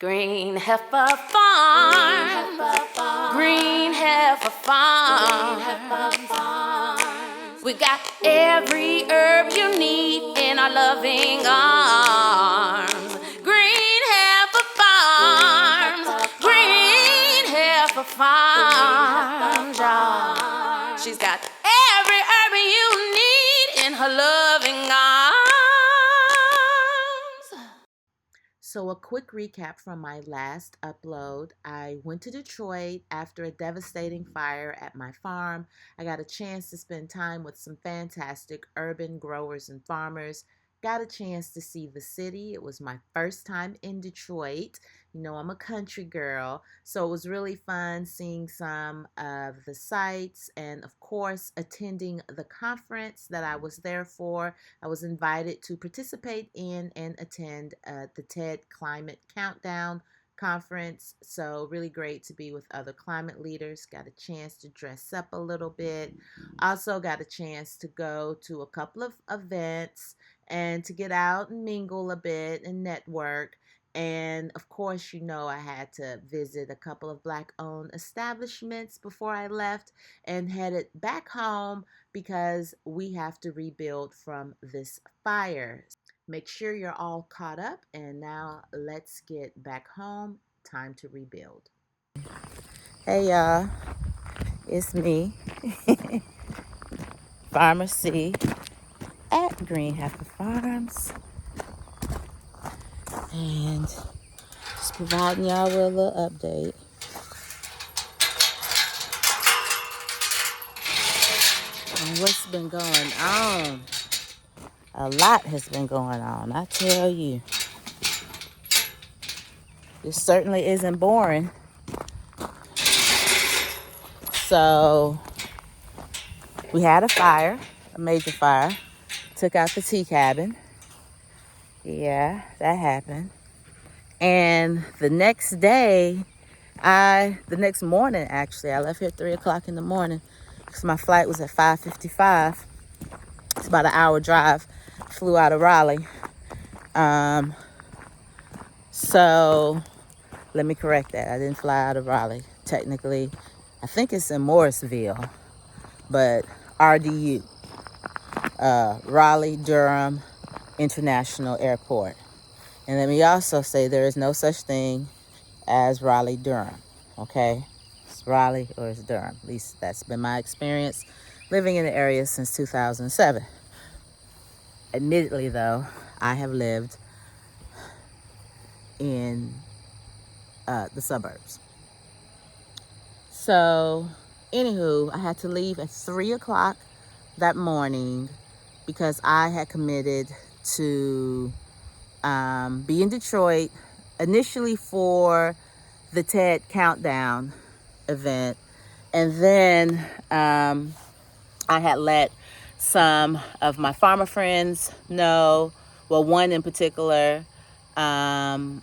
Green Heifer Farm. Green Heifer Farm. We got every herb you need in our loving arms. Green Heifer Farms. Green Heifer Farms. She's got every herb you need in her loving arms. So a quick recap from my last upload. I went to Detroit after a devastating fire at my farm. I got a chance to spend time with some fantastic urban growers and farmers. Got a chance to see the city. It was my first time in Detroit. You know, I'm a country girl, so it was really fun seeing some of the sights and, of course, attending the conference that I was there for. I was invited to participate in and attend the TED Climate Countdown conference. So really great to be with other climate leaders. Got a chance to dress up a little bit. Also got a chance to go to a couple of events and to get out and mingle a bit and network. And of course, you know, I had to visit a couple of Black-owned establishments before I left and headed back home because we have to rebuild from this fire. Make sure you're all caught up, and now let's get back home. Time to rebuild. Hey y'all, it's me, Farmer C at Green Heifer Farms, and just providing y'all with a little update. And what's been going on? A lot has been going on, I tell you. This certainly isn't boring. So we had a fire, a major fire. Took out the tea cabin. Yeah, that happened. And the next morning actually, I left here at 3 o'clock in the morning because my flight was at 5:55. It's about an hour drive. Flew out of Raleigh. So let me correct that. I didn't fly out of Raleigh. Technically, I think it's in Morrisville, but RDU, Raleigh Durham International Airport. And let me also say there is no such thing as Raleigh Durham, okay? It's Raleigh or it's Durham. At least that's been my experience living in the area since 2007. Admittedly, though, I have lived in the suburbs. So, anywho, I had to leave at 3 o'clock that morning because I had committed to be in Detroit initially for the TED Countdown event. And then I had let some of my farmer friends know, well, one in particular, know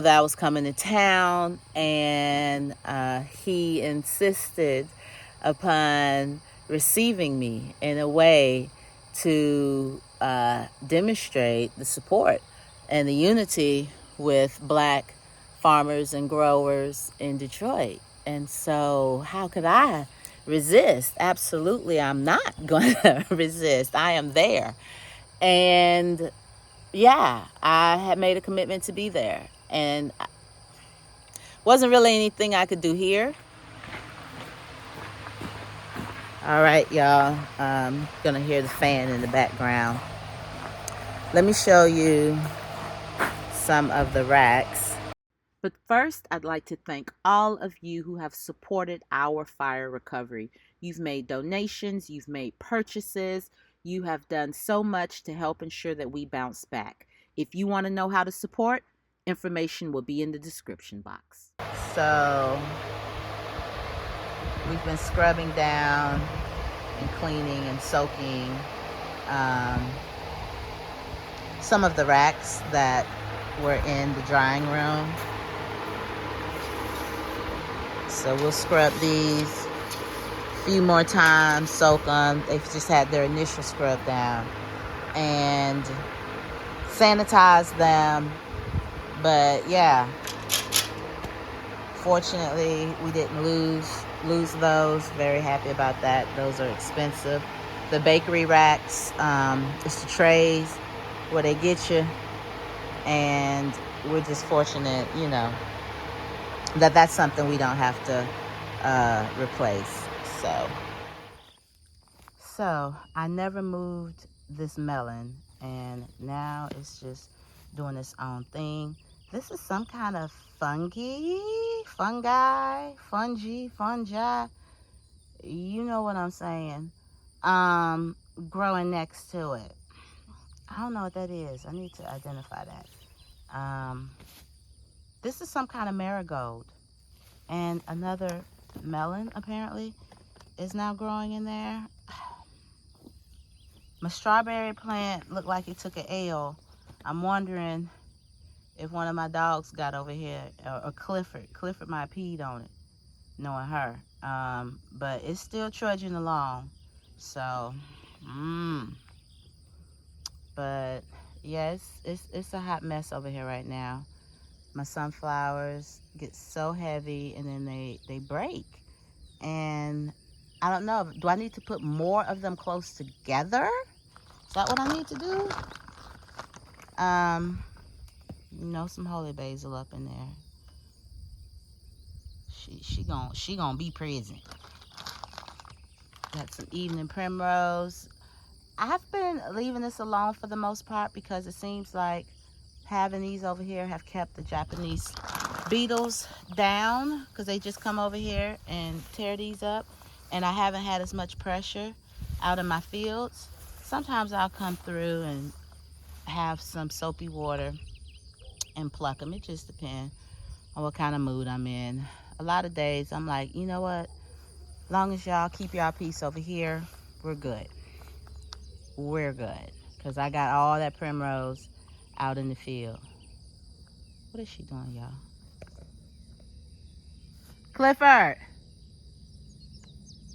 that I was coming to town, and he insisted upon receiving me in a way to demonstrate the support and the unity with Black farmers and growers in Detroit. And so how could I resist? Absolutely, I'm not going to resist. I am there. And yeah, I had made a commitment to be there. And wasn't really anything I could do here. All right, y'all. Gonna hear the fan in the background. Let me show you some of the racks. But first, I'd like to thank all of you who have supported our fire recovery. You've made donations, you've made purchases, you have done so much to help ensure that we bounce back. If you want to know how to support, information will be in the description box. So we've been scrubbing down and cleaning and soaking some of the racks that were in the drying room. So we'll scrub these a few more times, soak them. They've just had their initial scrub down, and sanitize them But yeah, fortunately we didn't lose those. Very happy about that. Those are expensive. The bakery racks, it's the trays where they get you, and we're just fortunate, you know, that that's something we don't have to replace. So I never moved this melon, and now it's just doing its own thing. This is some kind of fungi, you know what I'm saying, growing next to it. I don't know what that is. I need to identify that. This is some kind of marigold, and another melon apparently is now growing in there. My strawberry plant looked like it took an L. I'm wondering if one of my dogs got over here, or Clifford. Clifford might have peed on it, knowing her. But it's still trudging along. So, but yeah, it's a hot mess over here right now. My sunflowers get so heavy, and then they break. And I don't know, do I need to put more of them close together? Is that what I need to do? You know, some holy basil up in there. She gonna be present. Got some evening primrose. I've been leaving this alone for the most part because it seems like having these over here have kept the Japanese beetles down, because they just come over here and tear these up, and I haven't had as much pressure out in my fields. Sometimes I'll come through and have some soapy water and pluck them. It just depends on what kind of mood I'm in. A lot of days I'm like, you know what, long as y'all keep y'all peace over here, we're good. Because I got all that primrose out in the field. What is she doing, y'all? Clifford,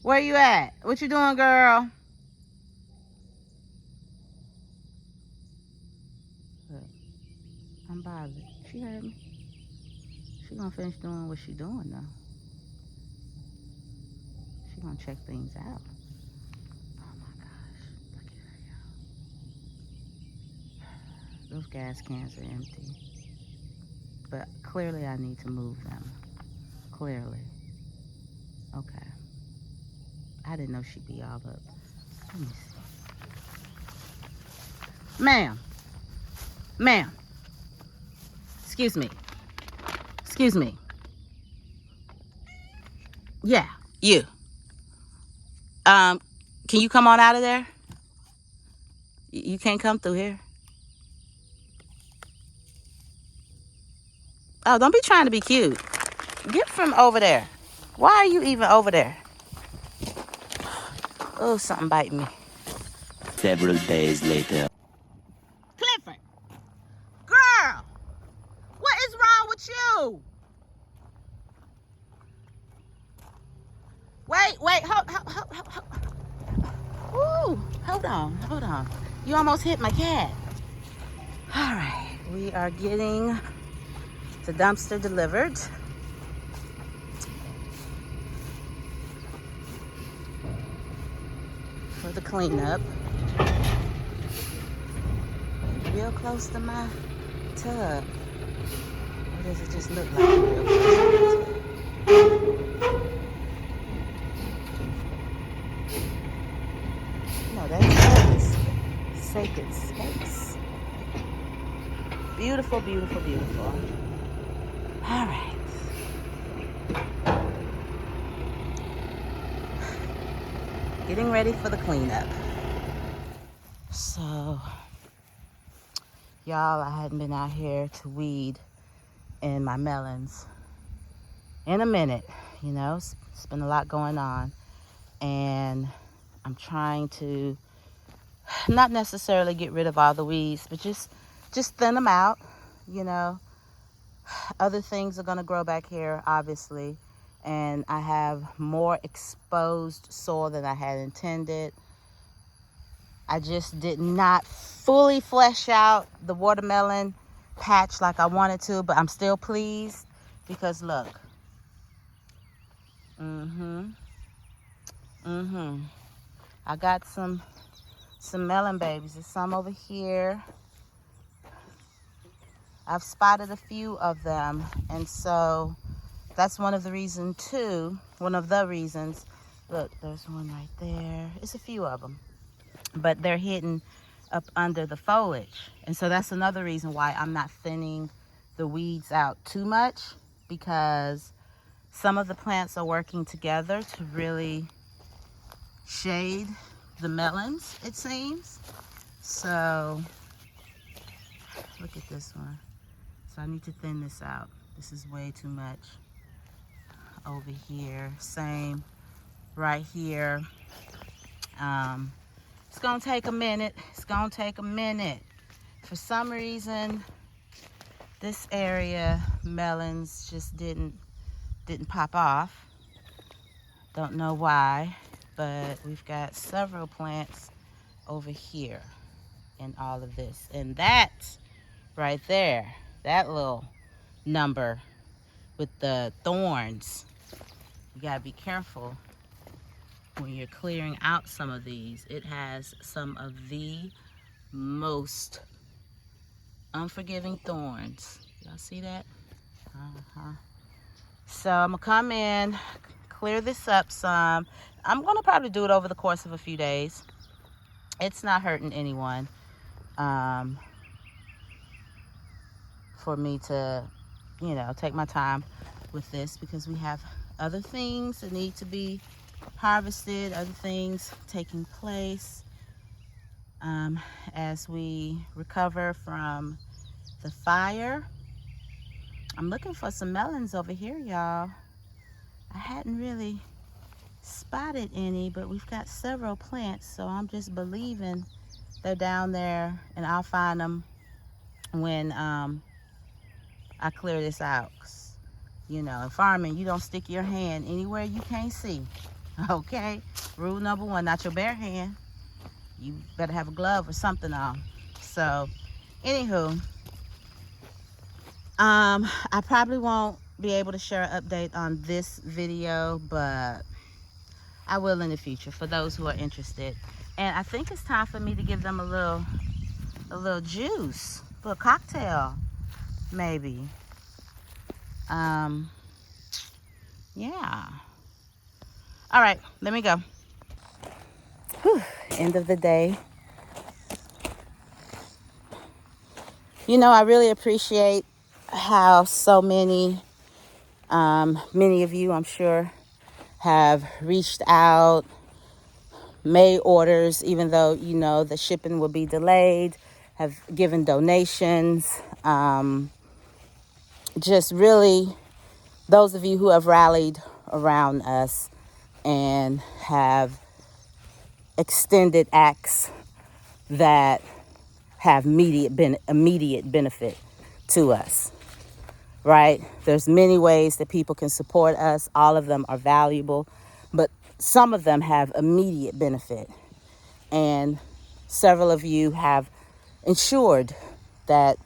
where you at? What you doing, girl? Look, I'm bothered. She heard me. She gonna finish doing what she doing though. She gonna check things out. Oh my gosh, look at her, y'all. Those gas cans are empty. But clearly I need to move them. Clearly. Okay. I didn't know she'd be all up. Let me see. Ma'am. Ma'am. Excuse me. Excuse me. Yeah, you. Can you come on out of there? You can't come through here. Oh, don't be trying to be cute. Get from over there. Why are you even over there? Oh, something biting me. Several days later. Clifford! Girl! What is wrong with you? Wait, hold. Ooh, hold on. You almost hit my cat. All right, we are getting the dumpster delivered. For the cleanup. Real close to my tub. Or does it just look like real close to my tub? No, that's sacred space. Beautiful, beautiful, beautiful. All right. Getting ready for the cleanup. So, y'all, I hadn't been out here to weed in my melons in a minute. You know, it's been a lot going on. And I'm trying to not necessarily get rid of all the weeds, but just thin them out, you know. Other things are going to grow back here, obviously. And I have more exposed soil than I had intended. I just did not fully flesh out the watermelon patch like I wanted to, but I'm still pleased because look. I got some melon babies. There's some over here. I've spotted a few of them, and so that's one of the reasons too. One of the reasons. Look, there's one right there. It's a few of them, but they're hidden up under the foliage, and so that's another reason why I'm not thinning the weeds out too much, because some of the plants are working together to really shade the melons, it seems. So look at this one. So I need to thin this out. This is way too much. Over here, same right here. It's gonna take a minute. It's gonna take a minute. For some reason, this area melons just didn't pop off. Don't know why, but we've got several plants over here in all of this. And that right there, that little number with the thorns, you gotta be careful when you're clearing out some of these. It has some of the most unforgiving thorns. Y'all see that? So I'm gonna come in, clear this up some. I'm gonna probably do it over the course of a few days. It's not hurting anyone for me to, you know, take my time with this, because we have other things that need to be harvested, other things taking place as we recover from the fire. I'm looking for some melons over here, y'all. I hadn't really spotted any, but we've got several plants, so I'm just believing they're down there, and I'll find them when I clear this out. You know, in farming, you don't stick your hand anywhere you can't see. Okay? Rule number one, not your bare hand. You better have a glove or something on. So, anywho, I probably won't be able to share an update on this video, but I will in the future for those who are interested. And I think it's time for me to give them a little juice, a little cocktail, maybe. Yeah. All right, let me go. Whew, end of the day. You know, I really appreciate how so many of you, I'm sure, have reached out, made orders, even though, you know, the shipping will be delayed, have given donations. Just really, those of you who have rallied around us and have extended acts that have immediate benefit to us, right? There's many ways that people can support us. All of them are valuable, but some of them have immediate benefit. And several of you have ensured that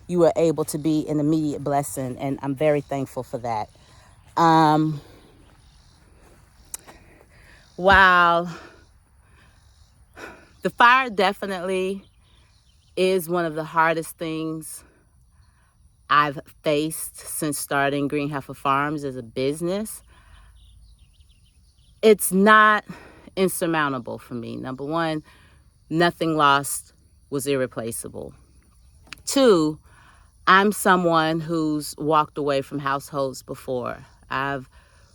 you were able to be an immediate blessing, and I'm very thankful for that. While the fire definitely is one of the hardest things I've faced since starting Green Heifer Farms as a business, it's not insurmountable for me. Number one, nothing lost was irreplaceable. Two, I'm someone who's walked away from households before. I've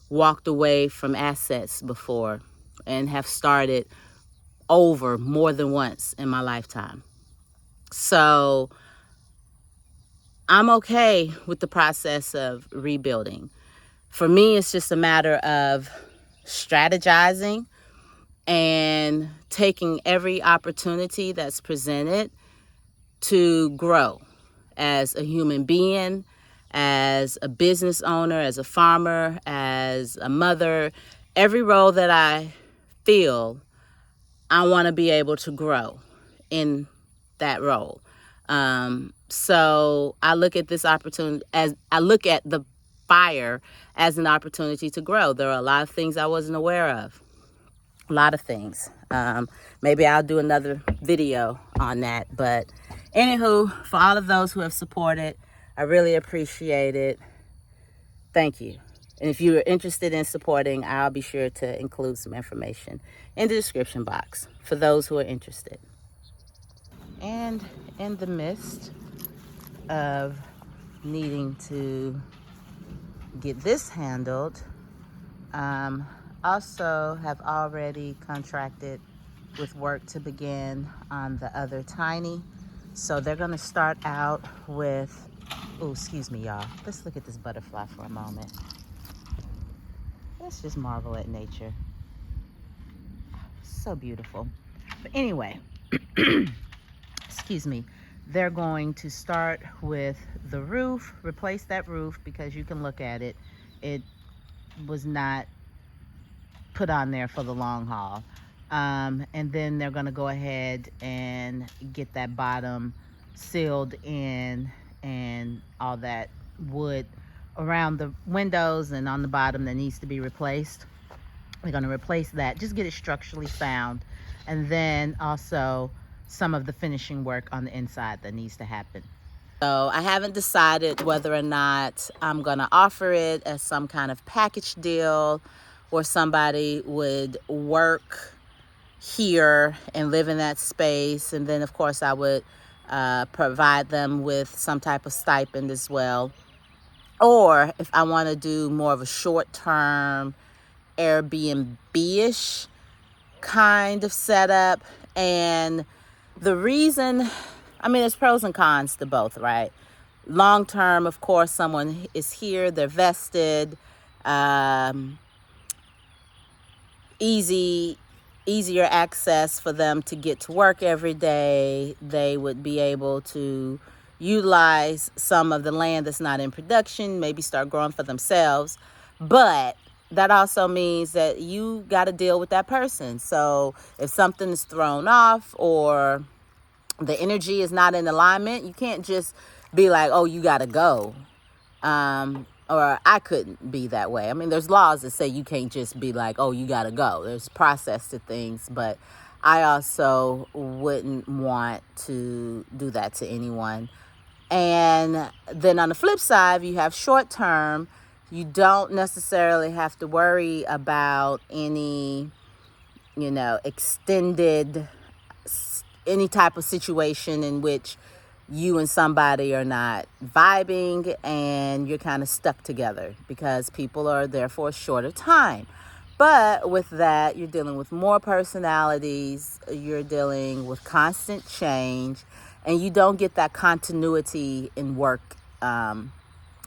walked away from assets before and have started over more than once in my lifetime. So I'm okay with the process of rebuilding. For me, it's just a matter of strategizing and taking every opportunity that's presented to grow as a human being, as a business owner, as a farmer, as a mother. Every role that I feel, I want to be able to grow in that role. So I look at this opportunity I look at the fire as an opportunity to grow. There are a lot of things I wasn't aware of. A lot of things. Maybe I'll do another video on that. But anywho, for all of those who have supported, I really appreciate it. Thank you. And if you're interested in supporting, I'll be sure to include some information in the description box for those who are interested. And in the midst of needing to get this handled, also have already contracted with work to begin on the other tiny. So they're gonna start out with, oh, excuse me, y'all. Let's look at this butterfly for a moment. Let's just marvel at nature. So beautiful. But anyway, excuse me. They're going to start with the roof, replace that roof because you can look at it. It was not put on there for the long haul. And then they're gonna go ahead and get that bottom sealed in and all that wood around the windows and on the bottom that needs to be replaced. We're gonna replace that, just get it structurally sound. And then also some of the finishing work on the inside that needs to happen. So I haven't decided whether or not I'm gonna offer it as some kind of package deal where somebody would work here and live in that space. And then of course I would provide them with some type of stipend as well. Or if I wanna do more of a short-term Airbnb-ish kind of setup. And the reason, I mean, there's pros and cons to both, right? Long term, of course, someone is here, they're vested, easier access for them to get to work every day. They would be able to utilize some of the land that's not in production, maybe start growing for themselves. But that also means that you got to deal with that person. So if something is thrown off or the energy is not in alignment, you can't just be like, oh, you got to go. Or I couldn't be that way. I mean, there's laws that say you can't just be like, oh, you got to go. There's process to things, but I also wouldn't want to do that to anyone. And then on the flip side, you have short term. You don't necessarily have to worry about any, extended, any type of situation in which you and somebody are not vibing and you're kind of stuck together because people are there for a shorter time. But with that, you're dealing with more personalities, you're dealing with constant change, and you don't get that continuity in work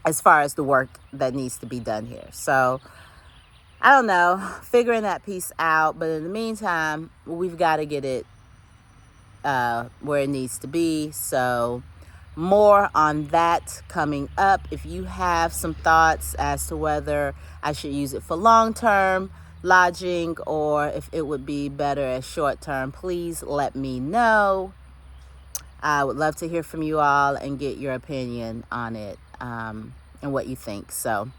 as far as the work that needs to be done here. So I don't know, figuring that piece out. But in the meantime, we've got to get it where it needs to be. So more on that coming up. If you have some thoughts as to whether I should use it for long-term lodging or if it would be better as short-term, please let me know. I would love to hear from you all and get your opinion on it and what you think. So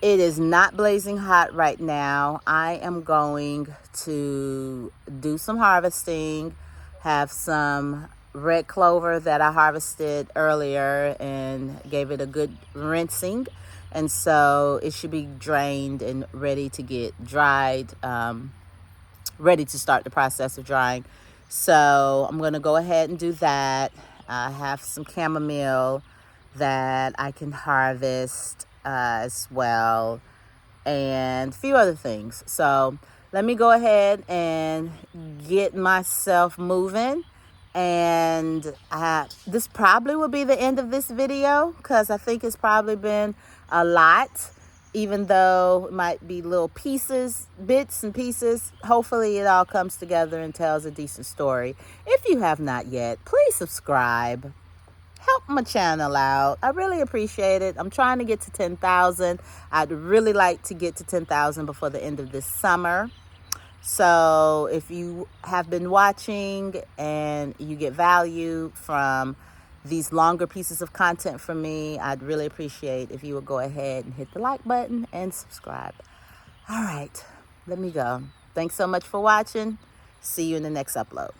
it is not blazing hot right now. I am going to do some harvesting, have some red clover that I harvested earlier and gave it a good rinsing. And so it should be drained and ready to get dried, ready to start the process of drying. So I'm going to go ahead and do that. I have some chamomile that I can harvest as well, and a few other things. So let me go ahead and get myself moving. And this probably will be the end of this video because I think it's probably been a lot, even though it might be little pieces, bits and pieces. Hopefully it all comes together and tells a decent story. If you have not yet, please subscribe. Help my channel out. I really appreciate it. I'm trying to get to 10,000. I'd really like to get to 10,000 before the end of this summer. So if you have been watching and you get value from these longer pieces of content from me, I'd really appreciate if you would go ahead and hit the like button and subscribe. All right, let me go. Thanks so much for watching. See you in the next upload.